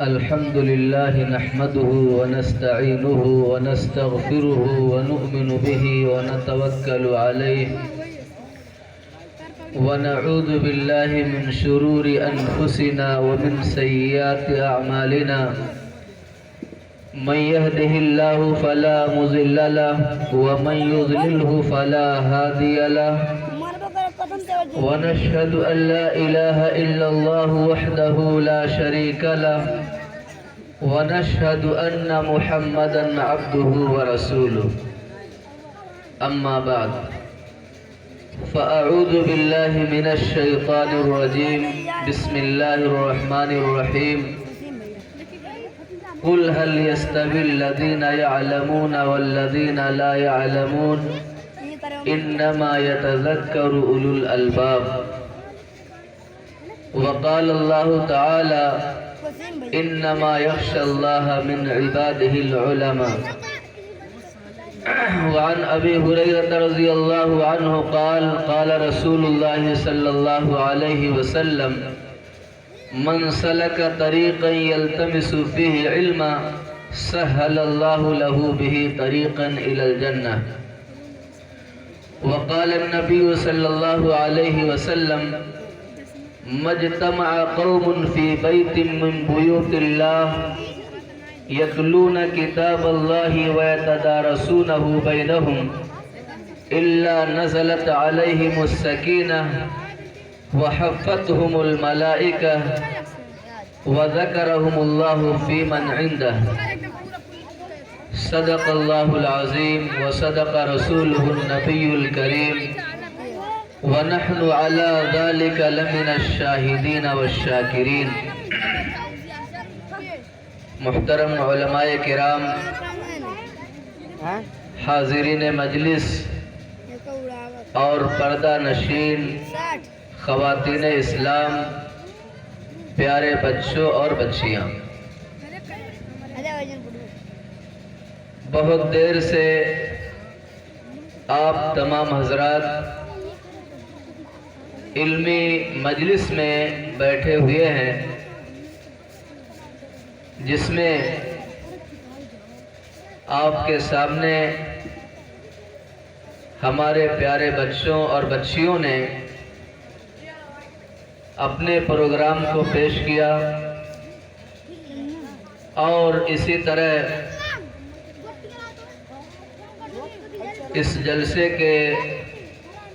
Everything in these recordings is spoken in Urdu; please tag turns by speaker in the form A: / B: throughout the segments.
A: الحمد لله نحمده ونستعينه ونستغفره ونؤمن به ونتوكل عليه ونعوذ بالله من شرور أنفسنا ومن سيئات أعمالنا من يهده الله فلا مضل له ومن يضلله فلا هادي له ونشهد أن لا إله إلا الله وحده لا شريك له ونشهد أن محمدا عبده ورسوله أما بعد فأعوذ بالله من الشيطان الرجيم بسم الله الرحمن الرحيم قل هل يستوي الذين يعلمون والذين لا يعلمون إنما يتذكر أولو الألباب وقال الله تعالى إنما يخشى الله من عباده العلماء وعن أبي هريرة رضي الله عنه قال قال رسول الله صلى الله عليه وسلم من سلك طريقا يلتمس فيه علما سهل الله له به طريقا إلى الجنة وقال النبي صلى الله عليه وسلم ما اجتمع قوم في بيت من بيوت الله يتلون كتاب الله ويتدارسونه بينهم إلا نزلت عليهم السكينة وحفتهم الملائكة وذكرهم الله في من عنده صدق الله العظيم وصدق رسوله النبي الكريم ونحن على ذلك لمن الشاهدين والشاكرين. محترم علماء کرام، حاضرین مجلس اور پردہ نشین خواتین اسلام، پیارے بچوں اور بچیاں، بہت دیر سے آپ تمام حضرات علمی مجلس میں بیٹھے ہوئے ہیں، جس میں آپ کے سامنے ہمارے پیارے بچوں اور بچیوں نے اپنے پروگرام کو پیش کیا، اور اسی طرح اس جلسے کے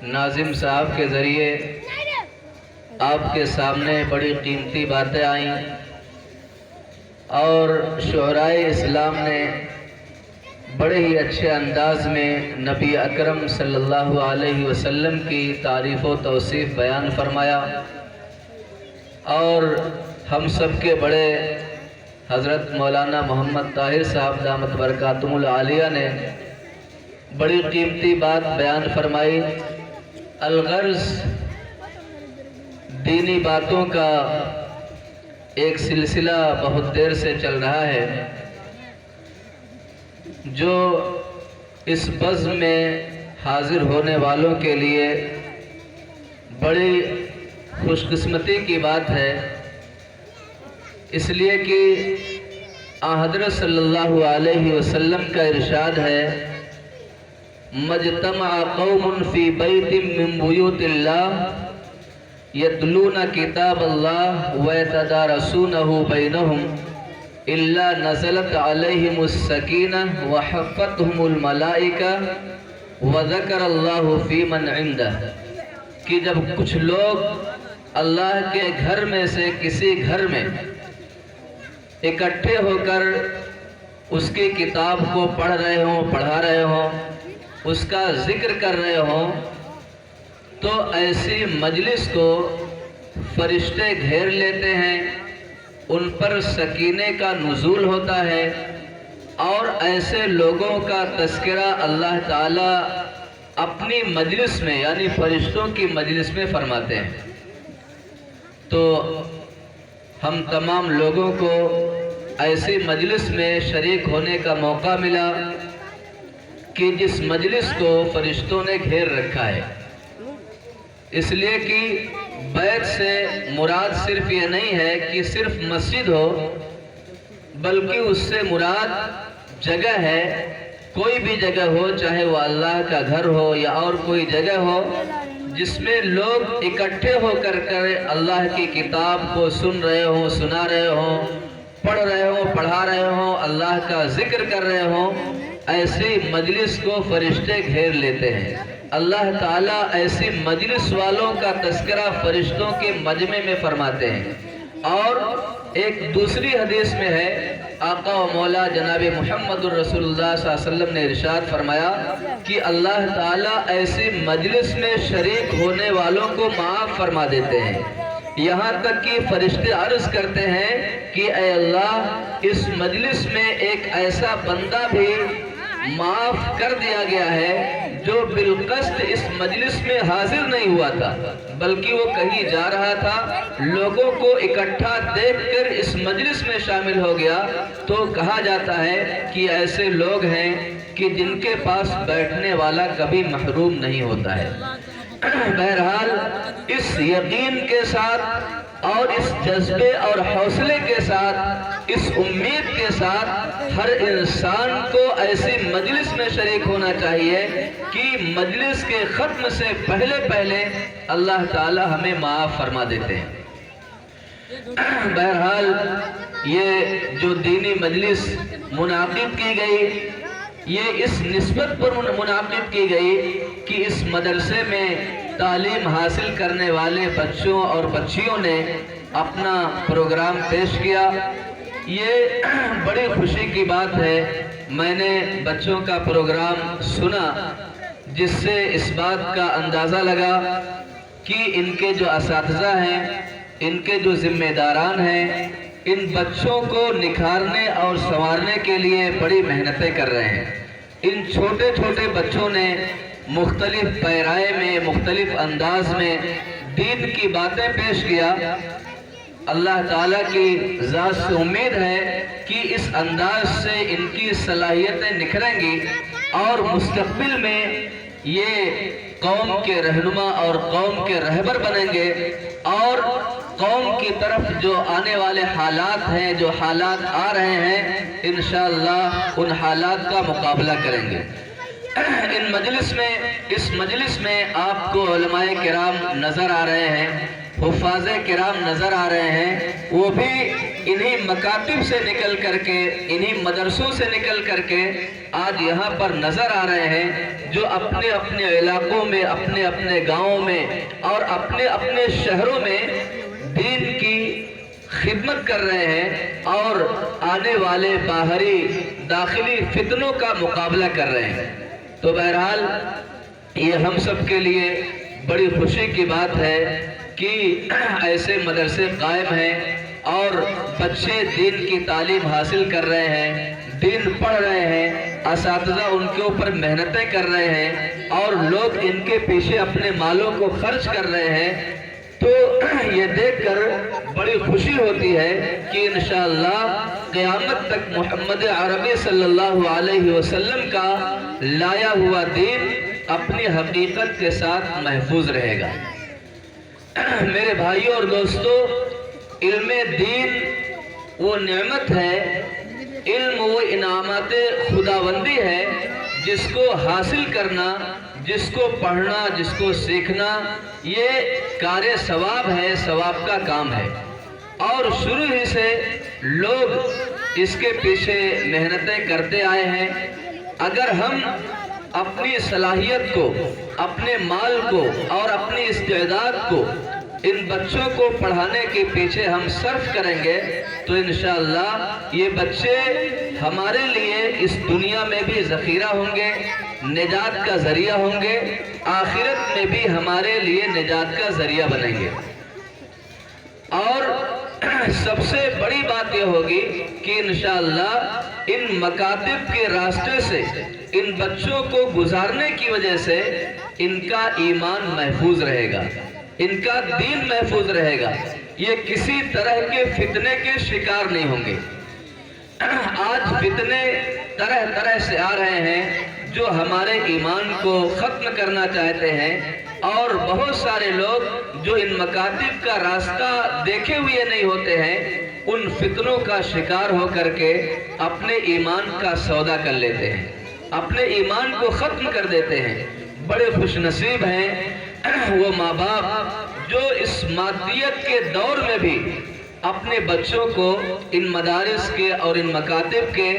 A: ناظم صاحب کے ذریعے آپ کے سامنے بڑی قیمتی باتیں آئیں، اور شعرائے اسلام نے بڑے ہی اچھے انداز میں نبی اکرم صلی اللہ علیہ وسلم کی تعریف و توصیف بیان فرمایا، اور ہم سب کے بڑے حضرت مولانا محمد طاہر صاحب دامت برکاتہم العالیہ نے بڑی قیمتی بات بیان فرمائی۔ الغرض دینی باتوں کا ایک سلسلہ بہت دیر سے چل رہا ہے، جو اس بزم میں حاضر ہونے والوں کے لیے بڑی خوش قسمتی کی بات ہے، اس لیے کہ حضرت صلی اللہ علیہ وسلم کا ارشاد ہے مجتمع قوم فی بیت من بیوت اللہ یتلون کتاب اللہ ویتدارسونہ بینہم الا نزلت علیہم السکینہ وحفتہم الملائکہ وذکر اللہ فی من عندہ، کہ جب کچھ لوگ اللہ کے گھر میں سے کسی گھر میں اکٹھے ہو کر اس کی کتاب کو پڑھ رہے ہوں، پڑھا رہے ہوں، اس کا ذکر کر رہے ہوں، تو ایسی مجلس کو فرشتے گھیر لیتے ہیں، ان پر سکینے کا نزول ہوتا ہے، اور ایسے لوگوں کا تذکرہ اللہ تعالیٰ اپنی مجلس میں یعنی فرشتوں کی مجلس میں فرماتے ہیں۔ تو ہم تمام لوگوں کو ایسی مجلس میں شریک ہونے کا موقع ملا کہ جس مجلس کو فرشتوں نے گھیر رکھا ہے، اس لیے کہ بیت سے مراد صرف یہ نہیں ہے کہ صرف مسجد ہو، بلکہ اس سے مراد جگہ ہے، کوئی بھی جگہ ہو، چاہے وہ اللہ کا گھر ہو یا اور کوئی جگہ ہو، جس میں لوگ اکٹھے ہو کر اللہ کی کتاب کو سن رہے ہوں، سنا رہے ہوں، پڑھ رہے ہوں، پڑھا رہے ہوں، اللہ کا ذکر کر رہے ہوں، ایسی مجلس کو فرشتے گھیر لیتے ہیں۔ اللہ تعالیٰ ایسی مجلس والوں کا تذکرہ فرشتوں کے مجمع میں فرماتے ہیں۔ اور ایک دوسری حدیث میں ہے، آقا و مولا جناب محمد الرسول اللہ صلی اللہ علیہ وسلم نے ارشاد فرمایا کہ اللہ تعالیٰ ایسی مجلس میں شریک ہونے والوں کو معاف فرما دیتے ہیں، یہاں تک کہ فرشتے عرض کرتے ہیں کہ اے اللہ، اس مجلس میں ایک ایسا بندہ بھی معاف کر دیا گیا ہے جو بالقصد اس مجلس میں حاضر نہیں ہوا تھا، بلکہ وہ کہیں جا رہا تھا، لوگوں کو اکٹھا دیکھ کر اس مجلس میں شامل ہو گیا، تو کہا جاتا ہے کہ ایسے لوگ ہیں کہ جن کے پاس بیٹھنے والا کبھی محروم نہیں ہوتا ہے۔ بہرحال اس یقین کے ساتھ اور اس جذبے اور حوصلے کے ساتھ، اس امید کے ساتھ ہر انسان کو ایسی مجلس میں شریک ہونا چاہیے کہ مجلس کے ختم سے پہلے اللہ تعالی ہمیں معاف فرما دیتے ہیں۔ بہرحال یہ جو دینی مجلس منعقد کی گئی، یہ اس نسبت پر منعقد کی گئی کہ اس مدرسے میں تعلیم حاصل کرنے والے بچوں اور بچیوں نے اپنا پروگرام پیش کیا۔ یہ بڑی خوشی کی بات ہے، میں نے بچوں کا پروگرام سنا، جس سے اس بات کا اندازہ لگا کہ ان کے جو اساتذہ ہیں، ان کے جو ذمہ داران ہیں، ان بچوں کو نکھارنے اور سنوارنے کے لیے بڑی محنتیں کر رہے ہیں۔ ان چھوٹے چھوٹے بچوں نے مختلف پیرائے میں، مختلف انداز میں دین کی باتیں پیش کیا۔ اللہ تعالیٰ کی ذات سے امید ہے کہ اس انداز سے ان کی صلاحیتیں نکھریں گی اور مستقبل میں یہ قوم کے رہنما اور قوم کے رہبر بنیں گے، اور قوم کی طرف جو آنے والے حالات ہیں، جو حالات آ رہے ہیں، انشاءاللہ ان حالات کا مقابلہ کریں گے۔ اس مجلس میں آپ کو علماء کرام نظر آ رہے ہیں، حفاظ کرام نظر آ رہے ہیں، وہ بھی انہی مکاتب سے نکل کر کے، انہی مدرسوں سے نکل کر کے آج یہاں پر نظر آ رہے ہیں، جو اپنے اپنے علاقوں میں، اپنے اپنے گاؤں میں اور اپنے اپنے شہروں میں دین کی خدمت کر رہے ہیں اور آنے والے باہری داخلی فتنوں کا مقابلہ کر رہے ہیں۔ تو بہرحال یہ ہم سب کے لیے بڑی خوشی کی بات ہے کہ ایسے مدرسے قائم ہیں اور بچے دین کی تعلیم حاصل کر رہے ہیں، دین پڑھ رہے ہیں، اساتذہ ان کے اوپر محنتیں کر رہے ہیں اور لوگ ان کے پیچھے اپنے مالوں کو خرچ کر رہے ہیں۔ تو یہ دیکھ کر بڑی خوشی ہوتی ہے کہ انشاءاللہ قیامت تک محمد عربی صلی اللہ علیہ وسلم کا لایا ہوا دین اپنی حقیقت کے ساتھ محفوظ رہے گا۔ میرے بھائیوں اور دوستو، علم دین وہ نعمت ہے، علم وہ انعامات خداوندی ہے جس کو حاصل کرنا، جس کو پڑھنا، جس کو سیکھنا، یہ کار ثواب ہے، ثواب کا کام ہے، اور شروع ہی سے لوگ اس کے پیچھے محنتیں کرتے آئے ہیں۔ اگر ہم اپنی صلاحیت کو، اپنے مال کو اور اپنی استعداد کو ان بچوں کو پڑھانے کے پیچھے ہم صرف کریں گے تو انشاءاللہ یہ بچے ہمارے لیے اس دنیا میں بھی ذخیرہ ہوں گے، نجات کا ذریعہ ہوں گے، آخرت میں بھی ہمارے لیے نجات کا ذریعہ بنیں گے۔ اور سب سے بڑی بات یہ ہوگی کہ انشاءاللہ ان مکاتب کے راستے سے ان بچوں کو گزارنے کی وجہ سے ان کا ایمان محفوظ رہے گا، ان کا دین محفوظ رہے گا، یہ کسی طرح کے فتنے کے شکار نہیں ہوں گے۔ آج فتنے طرح طرح سے آ رہے ہیں جو ہمارے ایمان کو ختم کرنا چاہتے ہیں، اور بہت سارے لوگ جو ان مکاتب کا راستہ دیکھے ہوئے نہیں ہوتے ہیں ان فتنوں کا شکار ہو کر کے اپنے ایمان کا سودا کر لیتے ہیں، اپنے ایمان کو ختم کر دیتے ہیں۔ بڑے خوش نصیب ہیں وہ ماں باپ جو اس مادیت کے دور میں بھی اپنے بچوں کو ان مدارس کے اور ان مکاتب کے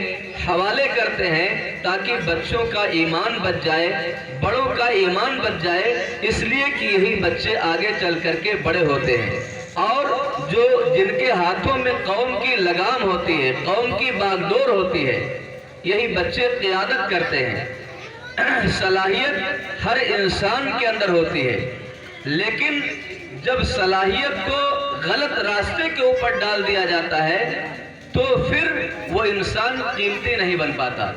A: حوالے کرتے ہیں تاکہ بچوں کا ایمان بچ جائے، بڑوں کا ایمان بچ جائے، اس لیے کہ یہی بچے آگے چل کر کے بڑے ہوتے ہیں، اور جو جن کے ہاتھوں میں قوم کی لگام ہوتی ہے، قوم کی باغڈور ہوتی ہے، یہی بچے قیادت کرتے ہیں۔ صلاحیت ہر انسان کے اندر ہوتی ہے، لیکن جب صلاحیت کو غلط راستے کے اوپر ڈال دیا جاتا ہے تو پھر وہ انسان قیمتی نہیں بن پاتا۔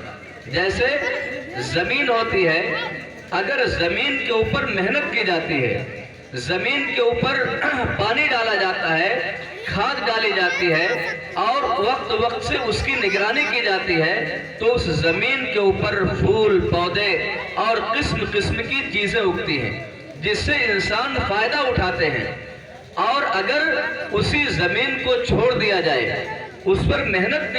A: جیسے زمین ہوتی ہے، اگر زمین کے اوپر محنت کی جاتی ہے، زمین کے اوپر پانی ڈالا جاتا ہے، کھاد ڈالی جاتی ہے اور وقت وقت سے اس کی نگرانی کی جاتی ہے تو اس زمین کے اوپر پھول پودے اور قسم قسم کی چیزیں اگتی ہیں جس سے انسان فائدہ اٹھاتے ہیں۔ اور اگر اسی زمین کو چھوڑ دیا جائے، اس پر محنت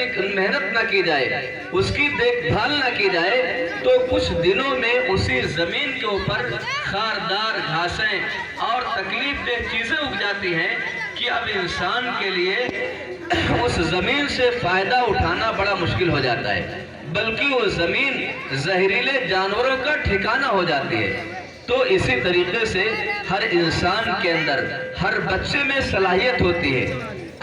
A: نہ کی جائے، اس کی دیکھ بھال نہ کی جائے تو کچھ دنوں میں اسی زمین کے اوپر خاردار گھاسیں اور تکلیف دہ چیزیں اگ جاتی ہیں کہ اب انسان کے لیے اس زمین سے فائدہ اٹھانا بڑا مشکل ہو جاتا ہے، بلکہ وہ زمین زہریلے جانوروں کا ٹھکانہ ہو جاتی ہے۔ تو اسی طریقے سے ہر انسان کے اندر، ہر بچے میں صلاحیت ہوتی ہے،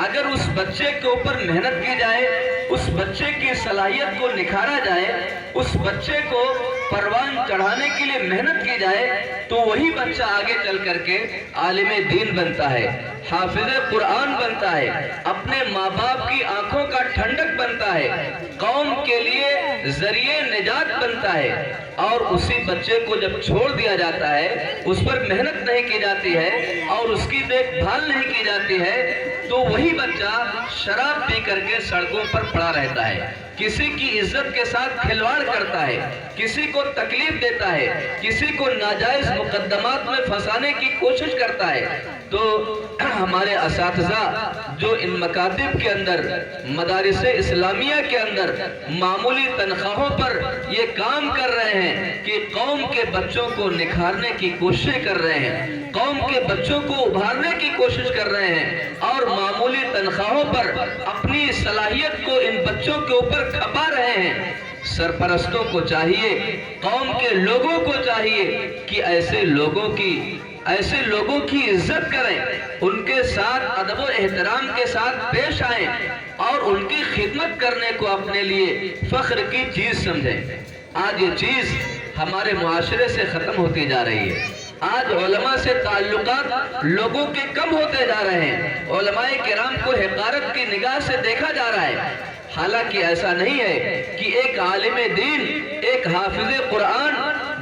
A: اگر اس بچے کے اوپر محنت کی جائے، اس بچے کی صلاحیت کو نکھارا جائے، اس بچے کو پروان چڑھانے کے لیے محنت کی جائے تو وہی بچہ آگے چل کر کے عالم دین بنتا ہے، حافظ قرآن بنتا ہے، اپنے ماں باپ کی آنکھوں کا ٹھنڈک بنتا ہے، قوم کے لیے ذریعہ نجات بنتا ہے۔ اور اسی بچے کو جب چھوڑ دیا جاتا ہے، اس پر محنت نہیں کی جاتی ہے اور اس کی دیکھ بھال نہیں کی جاتی ہے تو وہی بچہ شراب پی کر کے سڑکوں پر پڑا رہتا ہے، کسی کی عزت کے ساتھ کھلواڑ کرتا ہے، کسی کو تکلیف دیتا ہے، کسی کو ناجائز مقدمات میں پھنسانے کی کوشش کرتا ہے۔ تو ہمارے اساتذہ جو ان مکاتب کے اندر، مدارس اسلامیہ کے اندر معمولی تنخواہوں پر یہ کام کر رہے ہیں کہ قوم کے بچوں کو نکھارنے کی کوشش کر رہے ہیں، قوم کے بچوں کو ابھارنے کی کوشش کر رہے ہیں، اور معمولی تنخواہوں پر اپنی صلاحیت کو ان بچوں کے اوپر کھپا رہے ہیں، سرپرستوں کو چاہیے، قوم کے لوگوں کو چاہیے کہ ایسے لوگوں کی عزت کریں، ان کے ساتھ ادب و احترام کے ساتھ پیش آئیں اور ان کی خدمت کرنے کو اپنے لیے فخر کی چیز سمجھیں۔ آج یہ چیز ہمارے معاشرے سے ختم ہوتی جا رہی ہے، آج علماء سے تعلقات لوگوں کے کم ہوتے جا رہے ہیں، علماء کرام کو حقارت کی نگاہ سے دیکھا جا رہا ہے، حالانکہ ایسا نہیں ہے کہ ایک عالم دین، ایک حافظ قرآن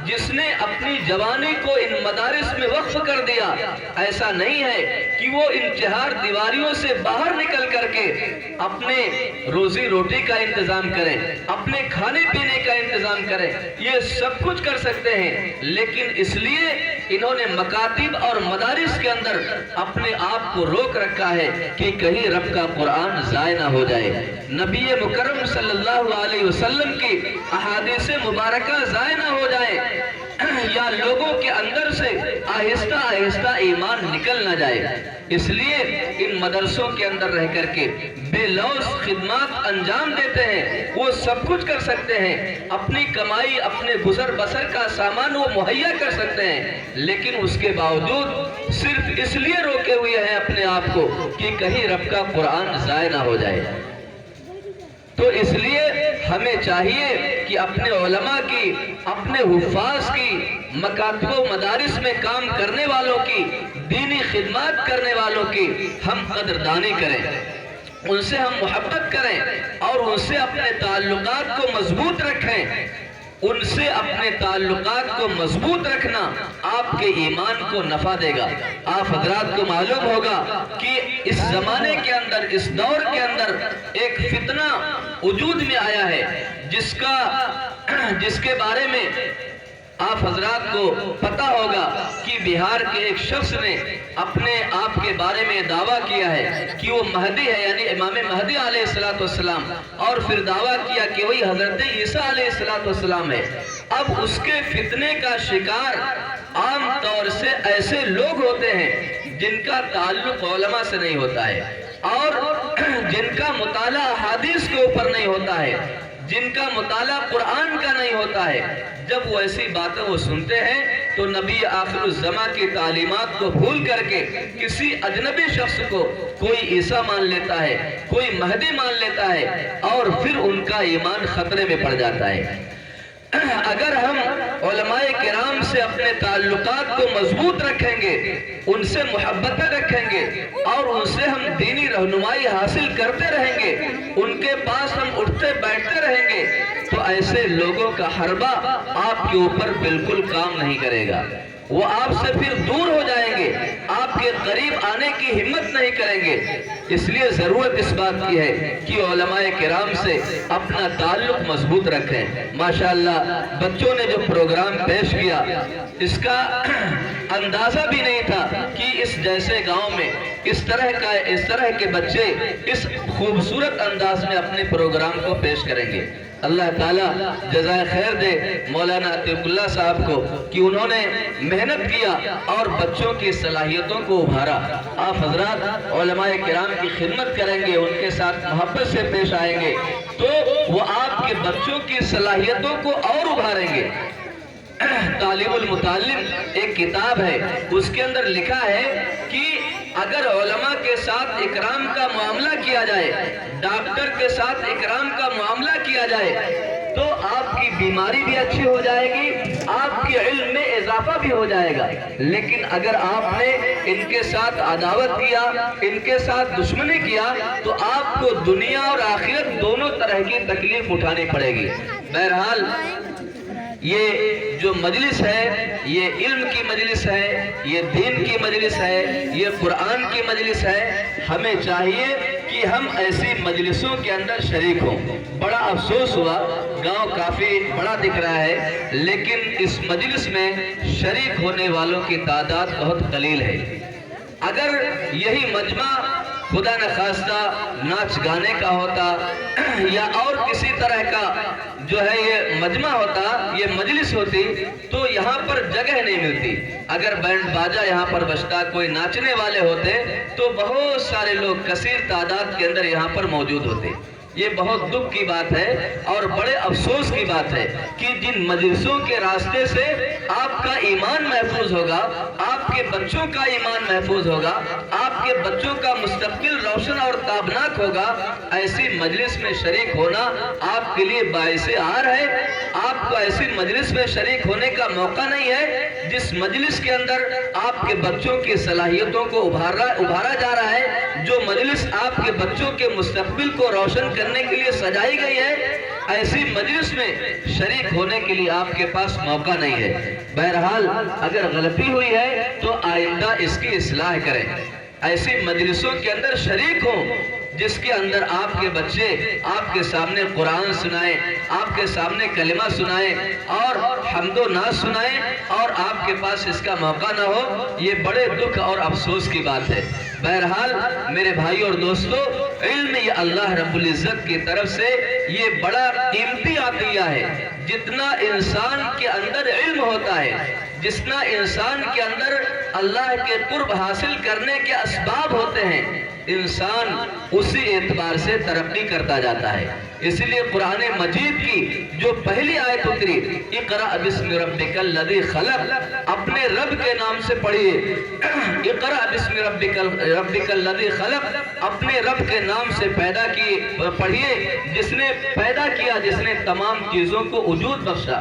A: جس نے اپنی جوانی کو ان مدارس میں وقف کر دیا، ایسا نہیں ہے کہ وہ ان چہار دیواریوں سے باہر نکل کر کے اپنے روزی روٹی کا انتظام کریں، اپنے کھانے پینے کا انتظام کریں، یہ سب کچھ کر سکتے ہیں، لیکن اس لیے انہوں نے مکاتب اور مدارس کے اندر اپنے آپ کو روک رکھا ہے کہ کہیں رب کا قرآن ضائع نہ ہو جائے، نبی مکرم صلی اللہ علیہ وسلم کی احادیث مبارکہ ضائع نہ ہو جائے، یا لوگوں کے اندر سے آہستہ آہستہ ایمان نکل نہ جائے۔ اس لیے ان مدرسوں کے اندر رہ کر کے بے لوث خدمات انجام دیتے ہیں، وہ سب کچھ کر سکتے ہیں، اپنی کمائی، اپنے گزر بسر کا سامان وہ مہیا کر سکتے ہیں، لیکن اس کے باوجود صرف اس لیے روکے ہوئے ہیں اپنے آپ کو کہ کہیں رب کا قرآن ضائع نہ ہو جائے۔ تو اس لیے ہمیں چاہیے کہ اپنے علماء کی، اپنے حفاظ کی، مکاتب و مدارس میں کام کرنے والوں کی، دینی خدمات کرنے والوں کی ہم قدردانی کریں۔ ان سے ہم محبت کریں اور ان سے اپنے تعلقات کو مضبوط رکھیں۔ ان سے اپنے تعلقات کو مضبوط رکھنا آپ کے ایمان کو نفع دے گا۔ آپ حضرات کو معلوم ہوگا کہ اس زمانے کے اندر، اس دور کے اندر ایک فتنہ وجود میں آیا ہے جس کے بارے میں آپ حضرات کو پتہ ہوگا کہ بہار کے ایک شخص نے اپنے آپ کے بارے میں دعویٰ کیا ہے کہ وہ مہدی ہے، یعنی امام مہدی علیہ السلام، اور پھر دعویٰ کیا کہ وہی حضرت عیسیٰ علیہ السلام ہے۔ اب اس کے فتنے کا شکار عام طور سے ایسے لوگ ہوتے ہیں جن کا تعلق علماء سے نہیں ہوتا ہے، اور جن کا مطالعہ حدیث کے اوپر نہیں ہوتا ہے، جن کا مطالعہ قرآن کا نہیں ہوتا ہے۔ جب وہ ایسی باتیں وہ سنتے ہیں تو نبی آخر الزماں کی تعلیمات کو بھول کر کے کسی اجنبی شخص کو کوئی عیسیٰ مان لیتا ہے، کوئی مہدی مان لیتا ہے، اور پھر ان کا ایمان خطرے میں پڑ جاتا ہے۔ اگر ہم علماء کرام سے اپنے تعلقات کو مضبوط رکھیں گے، ان سے محبتیں رکھیں گے، اور ان سے ہم دینی رہنمائی حاصل کرتے رہیں گے، ان کے پاس ہم اٹھتے بیٹھتے رہیں گے، تو ایسے لوگوں کا حربہ آپ کے اوپر بالکل کام نہیں کرے گا۔ وہ آپ سے پھر دور ہو جائیں گے، آپ کے قریب آنے کی ہمت نہیں کریں گے۔ اس لیے ضرورت اس بات کی ہے کہ علماء کرام سے اپنا تعلق مضبوط رکھیں۔ ماشاءاللہ بچوں نے جو پروگرام پیش کیا، اس کا اندازہ بھی نہیں تھا کہ اس جیسے گاؤں میں اس طرح کے بچے اس خوبصورت انداز میں اپنے پروگرام کو پیش کریں گے۔ اللہ تعالیٰ جزائے خیر دے مولانا عتیق اللہ صاحب کو کہ انہوں نے محنت کیا اور بچوں کی صلاحیتوں کو ابھارا۔ آپ حضرات علماء کرام کی خدمت کریں گے، ان کے ساتھ محبت سے پیش آئیں گے تو وہ آپ کے بچوں کی صلاحیتوں کو اور ابھاریں گے۔ طالب المتعلم ایک کتاب ہے، اس کے اندر لکھا ہے کہ اگر علماء کے ساتھ اکرام کا معاملہ کیا جائے، ڈاکٹر کے ساتھ اکرام کا معاملہ کیا جائے، تو آپ کی بیماری بھی اچھی ہو جائے گی، آپ کے علم میں اضافہ بھی ہو جائے گا۔ لیکن اگر آپ نے ان کے ساتھ عداوت کیا، ان کے ساتھ دشمنی کیا، تو آپ کو دنیا اور آخرت دونوں طرح کی تکلیف اٹھانی پڑے گی۔ بہرحال یہ جو مجلس ہے، یہ علم کی مجلس ہے، یہ دین کی مجلس ہے، یہ قرآن کی مجلس ہے۔ ہمیں چاہیے کہ ہم ایسی مجلسوں کے اندر شریک ہوں۔ بڑا افسوس ہوا، گاؤں کافی بڑا دکھ رہا ہے، لیکن اس مجلس میں شریک ہونے والوں کی تعداد بہت قلیل ہے۔ اگر یہی مجمع خدا نخواستہ ناچ گانے کا ہوتا یا اور کسی طرح کا جو ہے یہ مجمع ہوتا، یہ مجلس ہوتی، تو یہاں پر جگہ نہیں ملتی۔ اگر بینڈ باجا یہاں پر بجتا، کوئی ناچنے والے ہوتے، تو بہت سارے لوگ کثیر تعداد کے اندر یہاں پر موجود ہوتے۔ یہ بہت دکھ کی بات ہے اور بڑے افسوس کی بات ہے کہ جن مجلسوں کے راستے سے آپ کا ایمان محفوظ ہوگا، آپ کے بچوں کا ایمان محفوظ ہوگا، آپ کے بچوں کا مستقبل روشن اور تابناک ہوگا، ایسی مجلس میں شریک ہونا آپ کے لیے باعث عار ہے۔ آپ کو ایسی مجلس میں شریک ہونے کا موقع نہیں ہے جس مجلس کے اندر آپ کے بچوں کی صلاحیتوں کو ابھارا جا رہا ہے، جو مجلس آپ کے بچوں کے مستقبل کو روشن کرنے کے لیے سجائی گئی ہے۔ ایسی مجلس میں شریک ہونے کے لیے آپ کے پاس موقع نہیں ہے۔ بہرحال اگر غلطی ہوئی ہے تو آئندہ اس کی اصلاح کریں۔ ایسی مجلسوں کے اندر شریک ہوں جس کے اندر آپ کے بچے آپ کے سامنے قرآن سنائیں، آپ کے سامنے کلمہ سنائیں اور حمد و نعت سنائیں، اور آپ کے پاس اس کا موقع نہ ہو، یہ بڑے دکھ اور افسوس کی بات ہے۔ بہرحال میرے بھائی اور دوستو، علم یہ اللہ رب العزت کی طرف سے یہ بڑا قیمتی عطیہ ہے۔ جتنا انسان کے اندر علم ہوتا ہے، جتنا انسان کے اندر اللہ کے قرب حاصل کرنے کے اسباب ہوتے ہیں، انسان اسی اعتبار سے ترقی کرتا جاتا ہے۔ اس لیے قرآن مجید کی جو پہلی آیت اتری، اقرأ بسم ربک الذی خلق، اپنے رب کے نام سے پڑھیے۔ اقرأ بسم ربک الذی خلق، اپنے رب کے نام سے پیدا کیے پڑھیے، جس نے پیدا کیا، جس نے تمام چیزوں کو وجود بخشا۔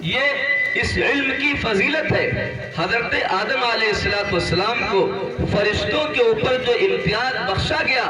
A: یہ اس علم کی فضیلت ہے۔ حضرت آدم علیہ السلام کو فرشتوں کے اوپر جو امتیاز بخشا گیا،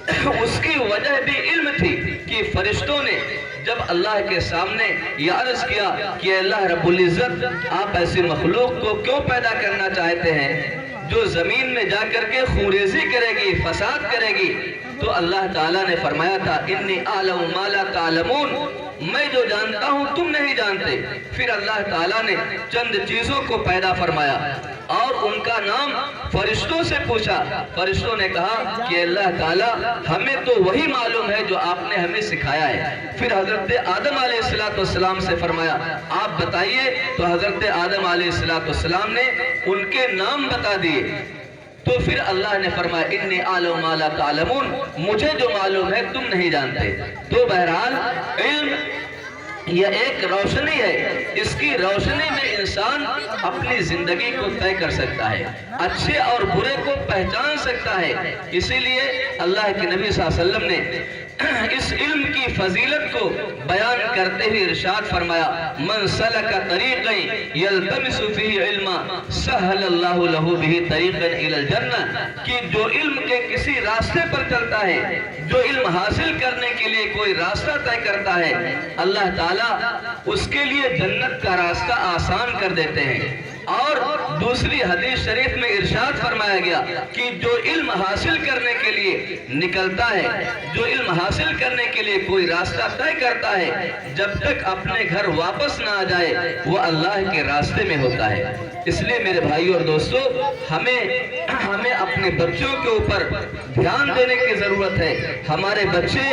A: اس کی وجہ بھی علم تھی کہ فرشتوں نے جب اللہ کے سامنے یہ عرض کیا کہ اللہ رب العزت آپ ایسی مخلوق کو کیوں پیدا کرنا چاہتے ہیں جو زمین میں جا کر کے خونریزی کرے گی، فساد کرے گی، تو اللہ تعالیٰ نے فرمایا تھا انی اعلم ما لا تعلمون، میں جو جانتا ہوں تم نہیں جانتے۔ پھر اللہ تعالیٰ نے چند چیزوں کو پیدا فرمایا اور ان کا نام فرشتوں سے پوچھا۔ فرشتوں نے کہا کہ اللہ تعالیٰ ہمیں تو وہی معلوم ہے جو آپ نے ہمیں سکھایا ہے۔ پھر حضرت آدم علیہ السلام سے فرمایا آپ بتائیے، تو حضرت آدم علیہ السلام نے ان کے نام بتا دیے۔ تو پھر اللہ نے فرمایا انی اعلم ما لا تعلمون، مجھے جو معلوم ہے تم نہیں جانتے۔ تو بہرحال علم یہ ایک روشنی ہے، اس کی روشنی میں انسان اپنی زندگی کو طے کر سکتا ہے، اچھے اور برے کو پہچان سکتا ہے۔ اسی لیے اللہ کے نبی صلی اللہ علیہ وسلم نے اس علم کی فضیلت کو بیان کرتے ہوئے ارشاد فرمایا من سلک طریقا یلتمس فیہ علما سہل اللہ لہ بہ طریقا الی الجنہ، کہ جو علم کے کسی راستے پر چلتا ہے، جو علم حاصل کرنے کے لیے کوئی راستہ طے کرتا ہے، اللہ تعالیٰ اس کے لیے جنت کا راستہ آسان کر دیتے ہیں۔ اور دوسری حدیث شریف میں ارشاد فرمایا گیا کہ جو علم حاصل کرنے کے لیے نکلتا ہے، جو علم حاصل کرنے کے لیے کوئی راستہ طے کرتا ہے، جب تک اپنے گھر واپس نہ آ جائے وہ اللہ کے راستے میں ہوتا ہے۔ اس لیے میرے بھائی اور دوستو، ہمیں اپنے بچوں کے اوپر دھیان دینے کی ضرورت ہے۔ ہمارے بچے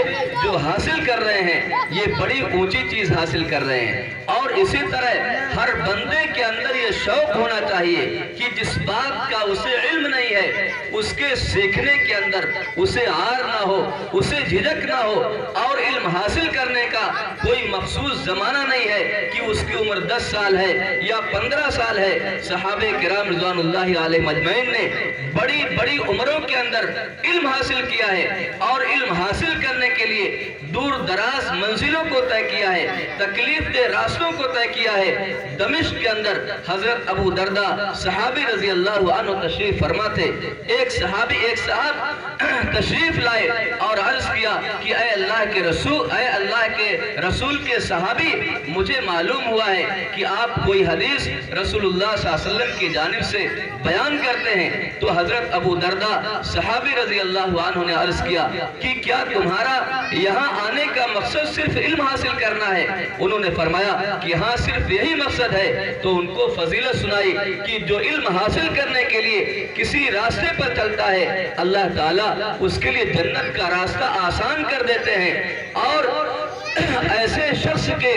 A: جو حاصل کر رہے ہیں یہ بڑی اونچی چیز حاصل کر رہے ہیں، اور اسی طرح ہر بندے کے اندر یہ شوق ہونا چاہیے کہ جس بات کا اسے علم نہیں ہے اس کے سیکھنے کے اندر اسے عار نہ ہو، اسے جھجک نہ ہو، اور علم حاصل کرنے کا کوئی مخصوص زمانہ نہیں ہے کہ اس کی عمر 10 سال ہے یا 15 سال ہے۔ صحابہ کرام رضوان اللہ علیہ مجمعین نے بڑی بڑی عمروں کے اندر علم حاصل کیا ہے، اور علم حاصل کرنے کے لیے دور دراز منزلوں کو طے کیا ہے، تکلیف دہ راستوں کو طے کیا ہے۔ دمشق کے اندر حضرت ابو دردہ صحابی رضی اللہ عنہ تشریف فرما تھے۔ ایک صاحب تشریف لائے اور عرض کیا کہ اے اللہ کے رسول کے صحابی، مجھے معلوم ہوا ہے کہ آپ کوئی حدیث رسول اللہ صلی اللہ علیہ وسلم کی جانب سے بیان کرتے ہیں۔ تو حضرت ابو دردہ صحابی رضی اللہ عنہ نے عرض کیا کہ کیا تمہارا یہاں آنے کا مقصد صرف علم حاصل کرنا ہے؟ انہوں نے فرمایا کہ ہاں صرف یہی مقصد ہے۔ تو ان کو فضیلت سنائی کہ جو علم حاصل کرنے کے لیے کسی راستے پر چلتا ہے، اللہ تعالیٰ اس کے لیے جنت کا راستہ آسان کر دیتے ہیں، اور ایسے شخص کے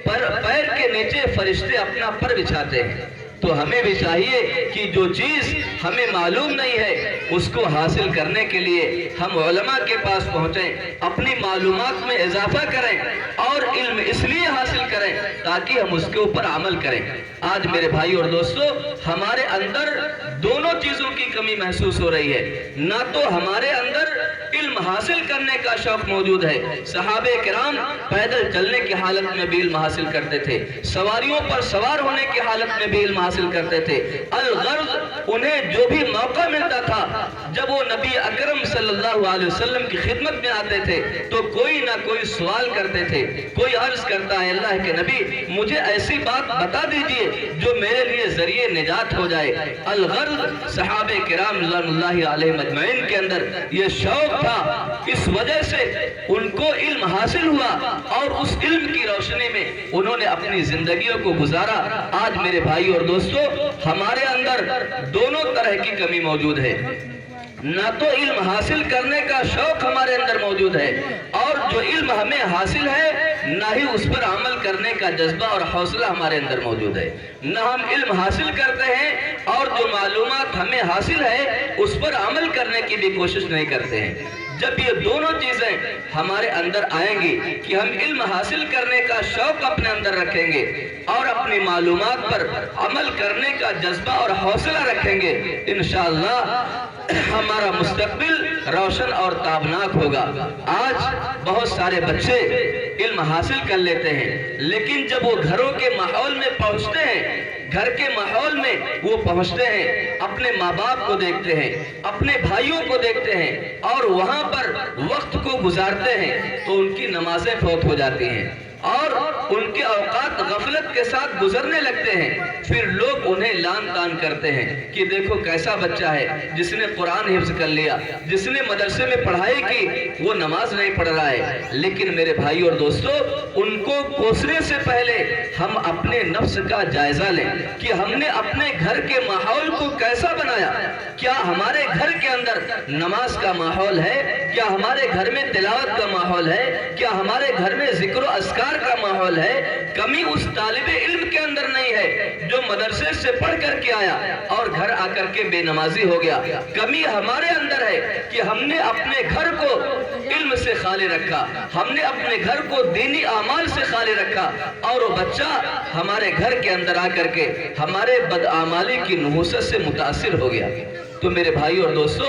A: پیر کے نیچے فرشتے اپنا پر بچھاتے ہیں۔ تو ہمیں بھی چاہیے کہ جو چیز ہمیں معلوم نہیں ہے اس کو حاصل کرنے کے لیے ہم علماء کے پاس پہنچیں، اپنی معلومات میں اضافہ کریں، اور علم اس لیے حاصل کریں تاکہ ہم اس کے اوپر عمل کریں۔ آج میرے بھائی اور دوستو، ہمارے اندر دونوں چیزوں کی کمی محسوس ہو رہی ہے۔ نہ تو ہمارے اندر علم حاصل کرنے کا شوق موجود ہے، صحابہ کرام پیدل چلنے کی حالت میں بھی علم حاصل کرتے تھے، سواریوں پر سوار ہونے کی حالت میں بھی علم حاصل کرتے تھے۔ الغرض انہیں جو بھی موقع ملتا تھا، جب وہ نبی اکرم صلی اللہ علیہ وسلم کی خدمت میں آتے تھے تو کوئی نہ کوئی سوال کرتے تھے۔ کوئی عرض کرتا ہے اللہ کے نبی مجھے ایسی بات بتا دیجئے جو میرے لیے ذریعہ نجات ہو جائے۔ الغرض صحابہ کرام رضوان اللہ علیہ مجمعین کے اندر یہ شوق تھا، اس وجہ سے ان کو علم حاصل ہوا، اور اس علم کی روشنی میں انہوں نے اپنی زندگیوں کو گزارا۔ آج میرے بھائی اور دوستو، ہمارے اندر دونوں طرح کی کمی موجود ہے۔ نہ تو علم حاصل کرنے کا شوق ہمارے اندر موجود ہے، اور جو علم ہمیں حاصل ہے نہ ہی اس پر عمل کرنے کا جذبہ اور حوصلہ ہمارے اندر موجود ہے۔ نہ ہم علم حاصل کرتے ہیں اور جو معلومات ہمیں حاصل ہے اس پر عمل کرنے کی بھی کوشش نہیں کرتے ہیں۔ جب یہ دونوں چیزیں ہمارے اندر آئیں گی کہ ہم علم حاصل کرنے کا شوق اپنے اندر رکھیں گے اور اپنی معلومات پر عمل کرنے کا جذبہ اور حوصلہ رکھیں گے، انشاءاللہ ہمارا مستقبل روشن اور تابناک ہوگا۔ آج بہت سارے بچے علم حاصل کر لیتے ہیں، لیکن جب وہ گھروں کے ماحول میں پہنچتے ہیں، گھر کے ماحول میں وہ پہنچتے ہیں، اپنے ماں باپ کو دیکھتے ہیں، اپنے بھائیوں کو دیکھتے ہیں، اور وہاں پر وقت کو گزارتے ہیں تو ان کی نمازیں فوت ہو جاتی ہیں اور ان کے اوقات غفلت کے ساتھ گزرنے لگتے ہیں. پھر لوگ انہیں لان تان کرتے ہیں کہ دیکھو کیسا بچہ ہے جس نے قرآن حفظ کر لیا, جس نے مدرسے میں پڑھائی کی, وہ نماز نہیں پڑھ رہا ہے. لیکن میرے بھائی اور دوستو, ان کو کوسنے سے پہلے ہم اپنے نفس کا جائزہ لیں کہ ہم نے اپنے گھر کے ماحول کو کیسا بنایا. کیا ہمارے گھر کے اندر نماز کا ماحول ہے؟ کیا ہمارے گھر میں تلاوت کا ماحول ہے؟ کیا ہمارے گھر میں ذکر و اذکار کا ماحول ہے؟ کمی اس طالب علم کے اندر نہیں ہے جو مدرسے سے پڑھ کر کے آیا اور گھر آ کر کے بے نمازی ہو گیا. کمی ہمارے اندر ہے کہ ہم نے اپنے گھر کو علم سے خالی رکھا, ہم نے اپنے گھر کو دینی اعمال سے خالی رکھا, اور وہ بچہ ہمارے گھر کے اندر آ کر کے ہمارے بدعمالی کی نحوست سے متاثر ہو گیا. تو میرے بھائی اور دوستو,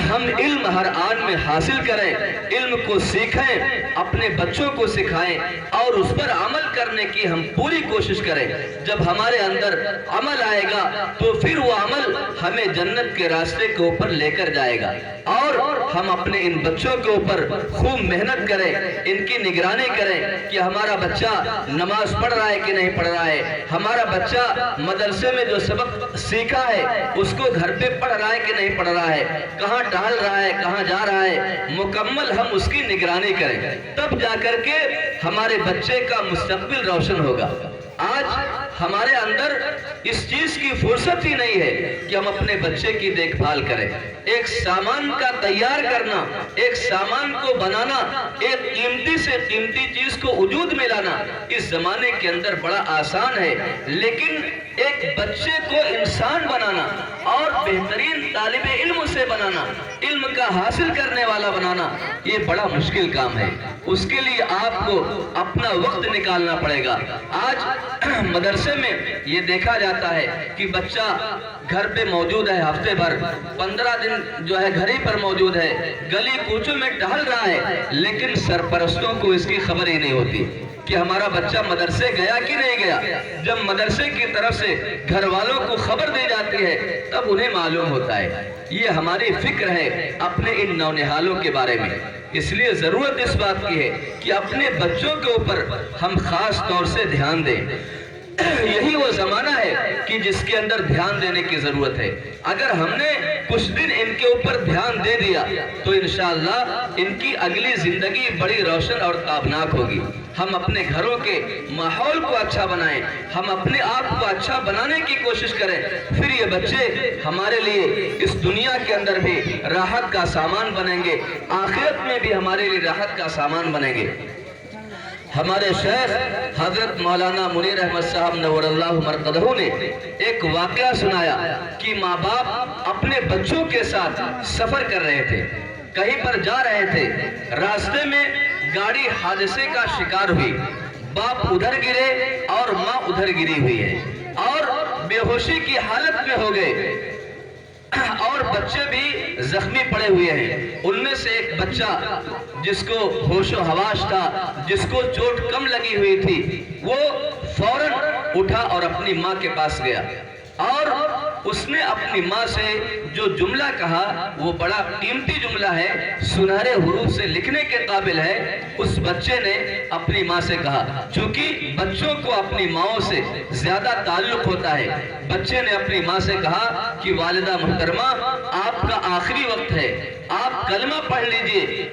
A: ہم علم ہر آن میں حاصل کریں, علم کو سیکھیں, اپنے بچوں کو سکھائیں اور اس پر عمل کرنے کی ہم پوری کوشش کریں. جب ہمارے اندر عمل آئے گا تو پھر وہ عمل ہمیں جنت کے راستے کے اوپر لے کر جائے گا. اور ہم اپنے ان بچوں کے اوپر خوب محنت کریں, ان کی نگرانی کریں کہ ہمارا بچہ نماز پڑھ رہا ہے کہ نہیں پڑھ رہا ہے, ہمارا بچہ مدرسے میں جو سبق سیکھا ہے اس کو گھر پہ پڑھ رہا ہے کہ نہیں پڑھ رہا ہے, کہاں ٹہل رہا ہے, کہاں جا رہا ہے. مکمل ہم اس کی نگرانی کریں, تب جا کر کے ہمارے بچے کا مستقبل روشن ہوگا. آج ہمارے اندر اس چیز کی فرصت ہی نہیں ہے کہ ہم اپنے بچے کی دیکھ بھال کریں. ایک سامان کا تیار کرنا, ایک سامان کو بنانا, ایک قیمتی سے قیمتی چیز کو وجود میں لانا اس زمانے کے اندر بڑا آسان ہے, لیکن ایک بچے کو انسان بنانا اور بہترین طالب علم سے بنانا, علم کا حاصل کرنے والا بنانا, یہ بڑا مشکل کام ہے. اس کے لیے آپ کو اپنا وقت نکالنا پڑے گا. آج مدرسے میں یہ دیکھا جاتا ہے کہ بچہ گھر پہ موجود ہے, ہفتے بھر 15 دن جو ہے گھر ہی پر موجود ہے, گلی کوچوں میں ٹہل رہا ہے, لیکن سرپرستوں کو اس کی خبر ہی نہیں ہوتی کہ ہمارا بچہ مدرسے گیا کہ نہیں گیا. جب مدرسے کی طرف سے گھر والوں کو خبر دی جاتی ہے تب انہیں معلوم ہوتا ہے. یہ ہماری فکر ہے اپنے ان نونہالوں کے بارے میں. اس لیے ضرورت اس بات کی ہے کہ اپنے بچوں کے اوپر ہم خاص طور سے دھیان دیں. یہی وہ زمانہ ہے کہ جس کے اندر دھیان دینے کی ضرورت ہے. اگر ہم نے کچھ دن ان کے اوپر دھیان دے دیا تو انشاءاللہ ان کی اگلی زندگی بڑی روشن اور تابناک ہوگی. ہم اپنے گھروں کے ماحول کو اچھا بنائیں, ہم اپنے آپ کو اچھا بنانے کی کوشش کریں, پھر یہ بچے ہمارے لیے اس دنیا کے اندر بھی راحت کا سامان بنیں گے, آخرت میں بھی ہمارے لیے راحت کا سامان بنیں گے. ہمارے شیخ حضرت مولانا منیر احمد صاحب نور اللہ مرقدہ نے ایک واقعہ سنایا کہ ماں باپ اپنے بچوں کے ساتھ سفر کر رہے تھے, کہیں پر جا رہے تھے, راستے میں گاڑی حادثے کا شکار ہوئی, باپ ادھر گرے اور ماں ادھر گری ہوئی ہے اور بے ہوشی کی حالت میں ہو گئے اور بچے بھی زخمی پڑے ہوئے ہیں. ان میں سے ایک بچہ جس کو ہوش و حواس تھا, جس کو چوٹ کم لگی ہوئی تھی, وہ فوراً اٹھا اور اپنی ماں کے پاس گیا اور اس نے اپنی ماں سے جو جملہ کہا وہ بڑا قیمتی جملہ ہے, سنہرے حروف سے لکھنے کے قابل ہے. اس بچے نے اپنی ماں سے کہا, چونکہ بچوں کو اپنی ماں سے زیادہ تعلق ہوتا ہے, بچے نے اپنی ماں سے کہا کہ والدہ محترمہ آپ کا آخری وقت ہے, آپ کلمہ پڑھ لیجئے.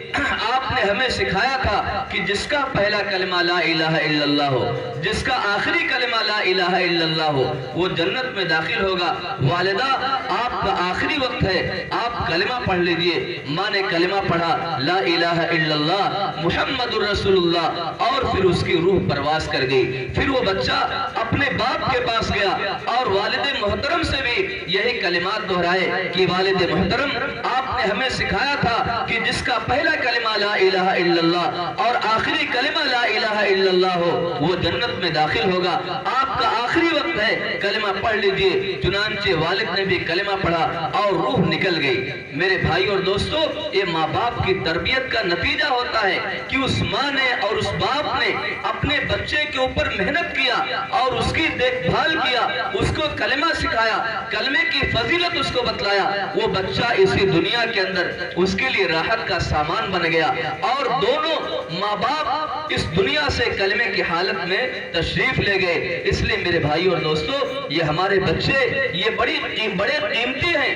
A: آپ نے ہمیں سکھایا تھا کہ جس کا پہلا کلمہ لا الہ الا اللہ ہو, جس کا آخری کلمہ لا الہ الا اللہ ہو, وہ جنت میں داخل ہوگا. والدہ آپ کا آخری وقت ہے, آپ کلمہ پڑھ لیجئے. ماں نے کلمہ پڑھا لا الہ الا اللہ محمد الرسول اللہ, اور پھر اس کی روح پرواز کر گئی. پھر وہ بچہ اپنے باپ کے پاس گیا اور والد محترم سے بھی یہی کلمات دہرائے کہ والد محترم آپ نے ہمیں سکھایا تھا کہ جس کا پہلا کلمہ لا الہ الا اللہ اور آخری کلمہ لا الہ الا اللہ ہو وہ جنت میں داخل ہوگا. آپ کا آخری وقت ضرورت ہے کلمہ پڑھ لیجئے۔ چنانچہ والد نے بھی کلمہ پڑھا اور روح نکل گئی۔ میرے بھائی اور دوستو، یہ ماں باپ کی تربیت کا نتیجہ ہوتا ہے کہ اس ماں نے اور اس باپ نے اپنے بچے کے اوپر محنت کیا اور اس کی دیکھ بھال کیا، اس کو کلمہ سکھایا، کلمے کی فضیلت اس کو بتلایا۔ وہ بچہ اسی دنیا کے اندر اس کے لیے راحت کا سامان بن گیا، اور دونوں ماں باپ اس دنیا سے کلمے کی حالت میں تشریف لے گئے۔ اس لیے میرے بھائی اور دوستو، یہ ہمارے بچے یہ بڑے قیمتی ہیں۔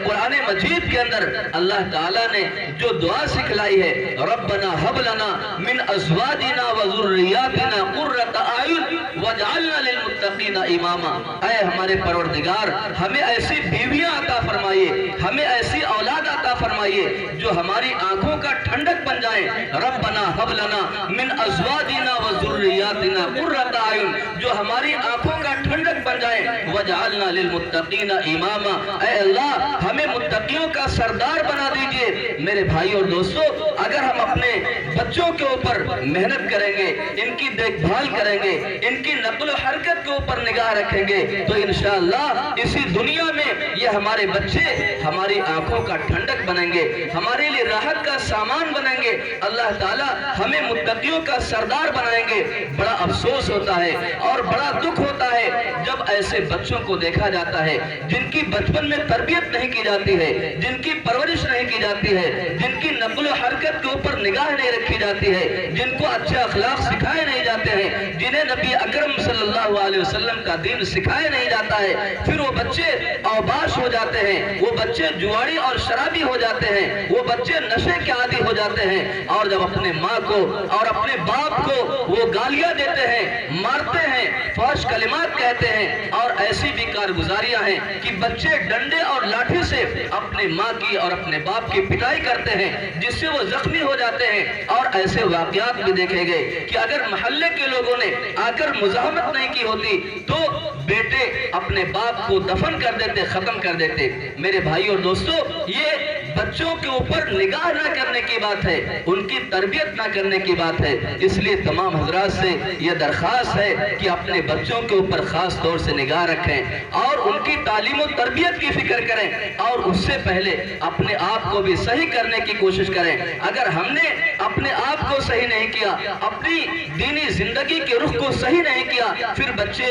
A: قرآن مجید کے اندر اللہ تعالیٰ نے جو دعا سکھلائی ہے، ربنا ہب لنا من ازواجنا وذریاتنا قرۃ اعین واجعلنا للمتقین اماما۔ اے ہمارے پروردگار، ہمیں ایسی بیویاں عطا فرمائیے، ہمیں ایسی اولاد عطا فرمائیے جو ہماری آنکھوں کا ٹھنڈک بن جائیں۔ ربنا ہب لنا من ازواجنا وذریاتنا قرۃ اعین، جو ہماری آنکھوں کا ٹھنڈک بن جائیں۔ واجعلنا للمتقین اماما، اے اللہ ہمیں متقیوں کا سردار بنا دیجئے۔ میرے بھائی اور دوستو، اگر ہم اپنے بچوں کے اوپر محنت کریں گے، ان کی دیکھ بھال کریں گے، ان کی نقل و حرکت کے اوپر نگاہ رکھیں گے، تو انشاءاللہ اسی دنیا میں یہ ہمارے بچے ہماری آنکھوں کا ٹھنڈک بنیں گے، ہمارے لیے راحت کا سامان بنیں گے۔ اللہ تعالیٰ ہمیں متقیوں کا سردار بنائیں گے۔ بڑا افسوس ہوتا ہے اور بڑا دکھ ہوتا ہے جب ایسے بچوں کو دیکھا جاتا ہے جن کی بچپن میں تربیت نہیں کی جاتی ہے، جن کی پرورش نہیں کی جاتی ہے، جن کی نقل و حرکت کے اوپر نگاہ نہیں رکھی جاتی ہے، جن کو اچھے اخلاق سکھائے نہیں جاتے ہیں، جنہیں نبی اکرم صلی اللہ علیہ وسلم کا دین سکھائے نہیں جاتا ہے۔ پھر وہ بچے اوباش ہو جاتے ہیں، وہ بچے جواری اور شرابی ہو جاتے ہیں، وہ بچے نشے کے عادی ہو جاتے ہیں، اور جب اپنے ماں کو اور اپنے باپ کو وہ گالیاں دیتے ہیں، مارتے ہیں، فحش کلمات کہتے ہیں، اور ایسی بھی کارگزاریاں ہیں کہ بچے ڈنڈے اور لاٹھی سے اپنے ماں کی اور اپنے باپ کی پٹائی کرتے ہیں، جس سے وہ زخمی ہو جاتے ہیں۔ اور ایسے واقعات بھی دیکھے گئے کہ اگر محلے کے لوگوں نے آ کر مزاحمت نہیں کی ہوتی تو بیٹے اپنے باپ کو دفن کر دیتے، ختم کر دیتے۔ میرے بھائی اور دوستو، یہ بچوں کے اوپر نگاہ نہ کرنے کی بات ہے، ان کی تربیت نہ کرنے کی بات ہے۔ اس لیے تمام حضرات سے یہ درخواست ہے کہ اپنے بچوں کے اوپر خاص طور سے نگاہ رکھیں اور ان کی تعلیم و تربیت کی فکر کریں، اور اس سے پہلے اپنے آپ کو بھی صحیح کرنے کی کوشش کریں۔ اگر ہم نے اپنے آپ کو صحیح نہیں کیا، اپنی دینی زندگی کے رخ کو صحیح نہیں کیا، پھر بچے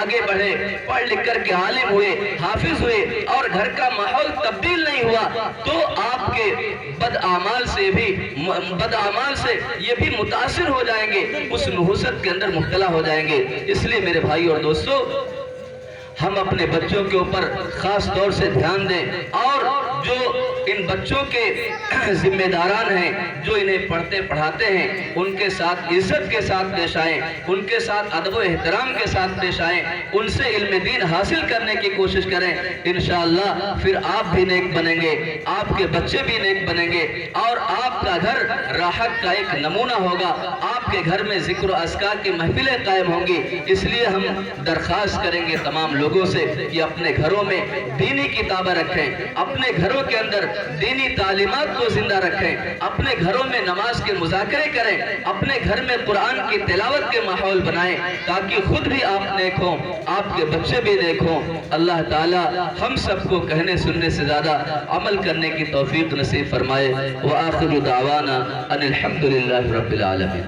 A: آگے بڑھے، پڑھ لکھ کر کے عالم ہوئے، حافظ ہوئے، اور گھر کا ماحول تبدیل نہیں ہوا، تو آپ کے بد اعمال سے یہ بھی متاثر ہو جائیں گے، اس نحوست کے اندر مبتلا ہو جائیں گے۔ اس لیے میرے بھائی اور دوستو، ہم اپنے بچوں کے اوپر خاص طور سے دھیان دیں، اور جو ان بچوں کے ذمہ داران ہیں، جو انہیں پڑھتے پڑھاتے ہیں، ان کے ساتھ عزت کے ساتھ پیش آئیں، ان کے ساتھ ادب و احترام کے ساتھ پیش آئیں، ان سے علم دین حاصل کرنے کی کوشش کریں۔ انشاءاللہ پھر آپ بھی نیک بنیں گے، آپ کے بچے بھی نیک بنیں گے، اور آپ کا گھر راحت کا ایک نمونہ ہوگا، آپ کے گھر میں ذکر و اذکار کی محفلیں قائم ہوں گی۔ اس لیے ہم درخواست کریں گے تمام لوگوں سے کہ اپنے گھروں میں دینی کتابیں رکھیں، اپنے گھروں کے اندر دینی تعلیمات کو زندہ رکھیں، اپنے گھروں میں نماز کے مذاکرے کریں، اپنے گھر میں قرآن کی تلاوت کے ماحول بنائیں، تاکہ خود بھی آپ نیک ہوں، آپ کے بچے بھی نیک ہوں۔ اللہ تعالی ہم سب کو کہنے سننے سے زیادہ عمل کرنے کی توفیق نصیب فرمائے۔ وآخر دعوانا ان الحمدللہ رب العالمین۔